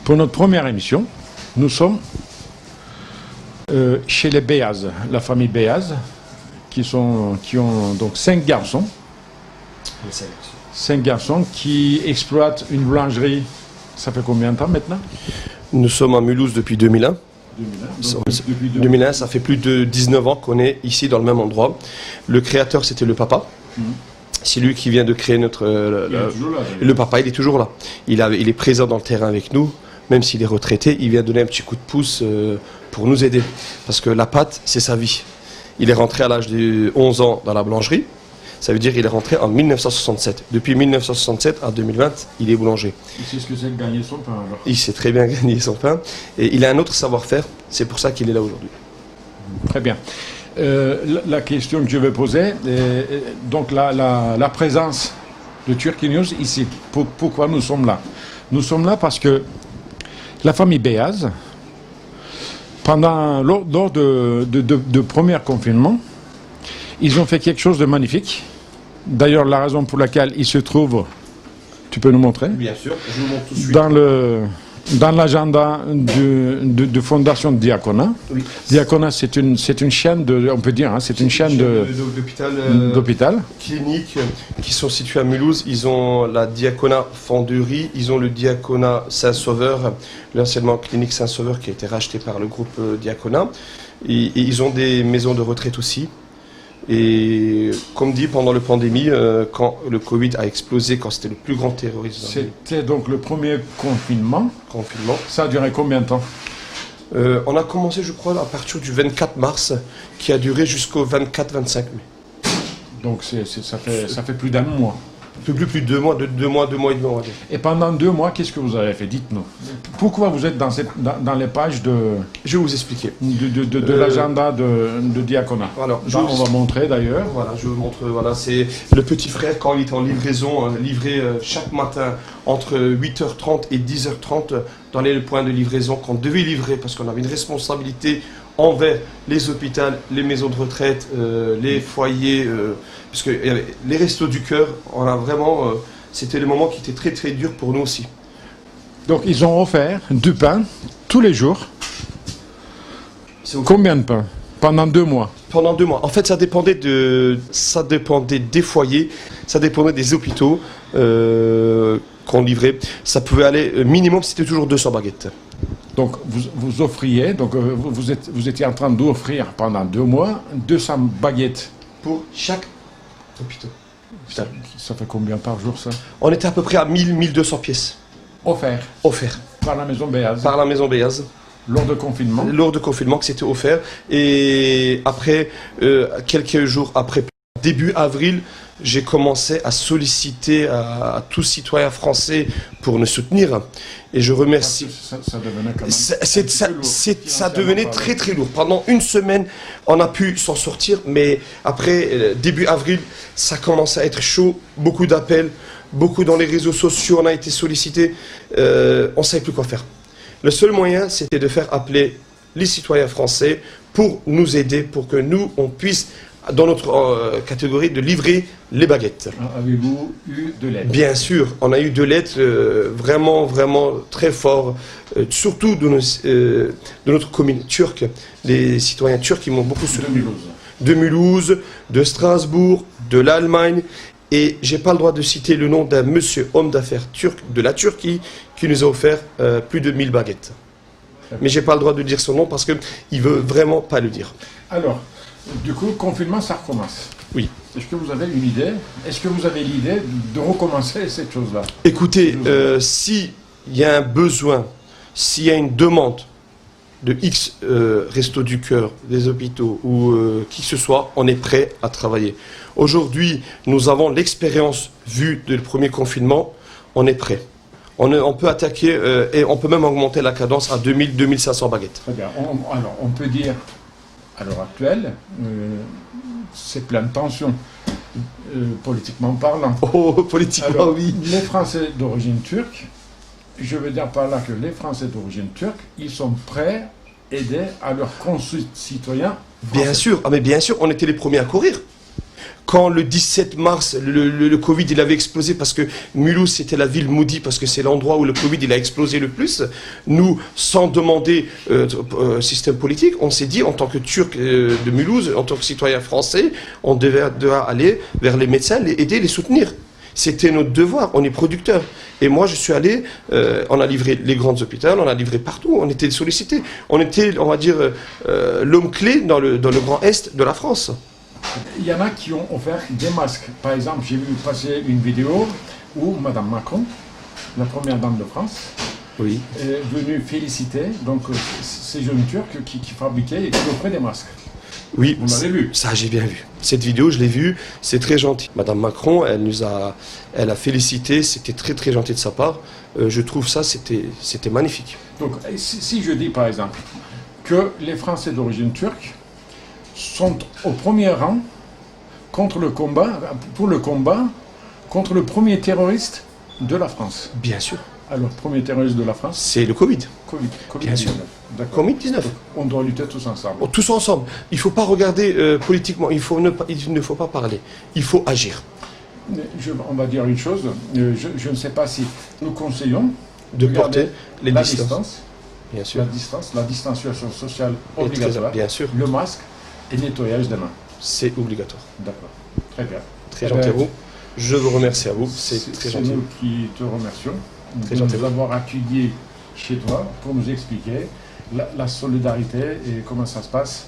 Pour notre première émission, nous sommes chez les Béaz, la famille Béaz, qui ont donc 5 garçons. 5 garçons qui exploitent une boulangerie. Ça fait combien de temps maintenant? Nous sommes à Mulhouse depuis 2001. 2001, ça fait plus de 19 ans qu'on est ici dans le même endroit. Le créateur, c'était le papa. C'est lui qui vient de créer notre... le papa, il est toujours là. Il est présent dans le terrain avec nous. Même s'il est retraité, il vient donner un petit coup de pouce pour nous aider. Parce que la pâte, c'est sa vie. Il est rentré à l'âge de 11 ans dans la boulangerie. Ça veut dire qu'il est rentré en 1967. Depuis 1967 à 2020, il est boulanger. Il sait ce que c'est de gagner son pain alors? Il sait très bien gagner son pain. Et il a un autre savoir-faire. C'est pour ça qu'il est là aujourd'hui. Très bien. La question que je vais poser, donc la présence de Turkinews ici. Pourquoi nous sommes là? Nous sommes là parce que la famille Béaz, lors de premier confinement, ils ont fait quelque chose de magnifique. D'ailleurs, la raison pour laquelle ils se trouvent, tu peux nous montrer? Bien sûr, je vous montre tout de suite. Dans l'agenda de Fondation de Diaconat. Oui. Diaconat, c'est une chaîne on peut dire, hein, c'est une chaîne d'hôpital. Cliniques qui sont situées à Mulhouse. Ils ont la Diaconat Fonderie, ils ont le Diaconat Saint-Sauveur, l'anciennement clinique Saint-Sauveur qui a été racheté par le groupe Diaconat. Et ils ont des maisons de retraite aussi. Et comme dit, pendant la pandémie, quand le Covid a explosé, quand c'était le plus grand terrorisme. C'était donc le premier confinement. Ça a duré combien de temps? On a commencé, je crois, à partir du 24 mars, qui a duré jusqu'au 24-25 mai. Donc ça fait plus d'un mois. Plus de 2 mois, 2 mois et demi. Et pendant 2 mois, qu'est-ce que vous avez fait? Dites-nous. Pourquoi vous êtes dans les pages Je vais vous expliquer. De l'agenda de Diaconat. Alors, on va montrer d'ailleurs. Voilà, je vous montre. Voilà, c'est le petit frère quand il est en livraison, livré chaque matin entre 8h30 et 10h30 dans les points de livraison qu'on devait livrer parce qu'on avait une responsabilité envers les hôpitaux, les maisons de retraite, les foyers, parce que les restos du cœur, on a vraiment, c'était le moment qui était très très dur pour nous aussi. Donc ils ont offert du pain tous les jours. Combien de pain? Pendant 2 mois? Pendant 2 mois. En fait, ça dépendait des foyers, ça dépendait des hôpitaux qu'on livrait. Ça pouvait aller, minimum, c'était toujours 200 baguettes. Donc vous offriez, donc vous étiez en train d'offrir pendant 2 mois 200 baguettes pour chaque hôpital. Ça fait combien par jour ça? On était à peu près à 1200 pièces. Offert par la maison Béaz. Par la maison Béaz. Lors de confinement. Lors de confinement que c'était offert. Et après, quelques jours après, début avril, j'ai commencé à solliciter à tous citoyens français pour nous soutenir. Et je remercie. Ça devenait quand même ça devenait très très lourd. Pendant 1 semaine, on a pu s'en sortir. Mais après, début avril, ça commence à être chaud. Beaucoup d'appels, beaucoup dans les réseaux sociaux. On a été sollicité. On ne savait plus quoi faire. Le seul moyen, c'était de faire appeler les citoyens français pour nous aider, pour que nous, on puisse, dans notre catégorie, de livrer les baguettes. Avez-vous eu de l'aide? Bien sûr, on a eu de l'aide vraiment, vraiment très fort, surtout de notre commune turque. Les citoyens turcs, ils m'ont beaucoup soutenu. De Mulhouse, de Strasbourg, de l'Allemagne. Et j'ai pas le droit de citer le nom d'un monsieur homme d'affaires turc de la Turquie qui nous a offert plus de 1000 baguettes. Mais j'ai pas le droit de dire son nom parce qu'il veut vraiment pas le dire. Alors, du coup, le confinement, ça recommence. Oui. Est-ce que vous avez une idée? Est-ce que vous avez l'idée de recommencer cette chose-là? Écoutez, s'il y a un besoin, s'il y a une demande de X Restos du Cœur, des hôpitaux ou qui que ce soit, on est prêt à travailler. Aujourd'hui, nous avons l'expérience vue du premier confinement, on est prêt. On peut attaquer et on peut même augmenter la cadence à 2000-2500 baguettes. Très bien. Alors, on peut dire, à l'heure actuelle, c'est plein de tensions, politiquement parlant. Oh, politiquement, alors, oui. Les Français d'origine turque, je veux dire par là que les Français d'origine turque, ils sont prêts à aider à leurs concitoyens français. Bien sûr, mais bien sûr, on était les premiers à courir. Quand le 17 mars, le Covid il avait explosé parce que Mulhouse c'était la ville maudite parce que c'est l'endroit où le Covid il a explosé le plus, nous, sans demander système politique, on s'est dit en tant que Turc de Mulhouse, en tant que citoyen français, on devait aller vers les médecins, les aider, les soutenir. C'était notre devoir, on est producteurs. Et moi, je suis allé, on a livré les grands hôpitaux, on a livré partout, on était sollicités. On était, on va dire, l'homme clé dans le grand Est de la France. Il y en a qui ont offert des masques. Par exemple, j'ai vu passer une vidéo où Madame Macron, la première dame de France, Oui. est venue féliciter donc, ces jeunes Turcs qui fabriquaient et qui offraient des masques. Oui, Vous l'avez vu? ça j'ai bien vu. Cette vidéo, je l'ai vue, c'est très gentil. Madame Macron, elle a félicité, c'était très très gentil de sa part. Je trouve ça, c'était magnifique. Donc, si je dis par exemple que les Français d'origine turque sont au premier rang contre le combat, pour le combat contre le premier terroriste de la France. Bien sûr. Alors, premier terroriste de la France, C'est le Covid. Covid. Bien sûr. D'accord. Covid-19. On doit lutter tous ensemble. Tous ensemble. Il ne faut pas regarder politiquement, il ne faut pas parler. Il faut agir. On va dire une chose, je ne sais pas si nous conseillons De garder porter les la distances. distance, Bien sûr. la distanciation sociale Et obligatoire, bien sûr. le masque et le nettoyage des mains. C'est obligatoire. D'accord. Très bien. Très gentil à vous. Je vous remercie à vous. C'est très C'est gentil. nous qui te remercions Très de gentil. nous avoir accueillis chez toi pour nous expliquer la solidarité et comment ça se passe.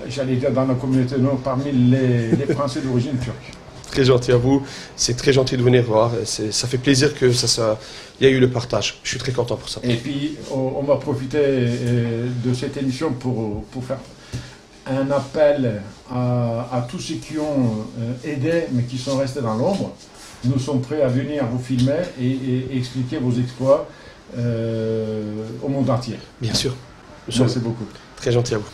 J'allais dire dans la communauté, non, parmi les Français d'origine turque. Très gentil à vous. C'est très gentil de venir voir. Ça fait plaisir que il y a eu le partage. Je suis très content pour ça. Et puis, on va profiter de cette émission pour faire un appel à tous ceux qui ont aidé, mais qui sont restés dans l'ombre. Nous sommes prêts à venir vous filmer et expliquer vos exploits au monde entier. Bien sûr. Merci beaucoup. Très gentil à vous.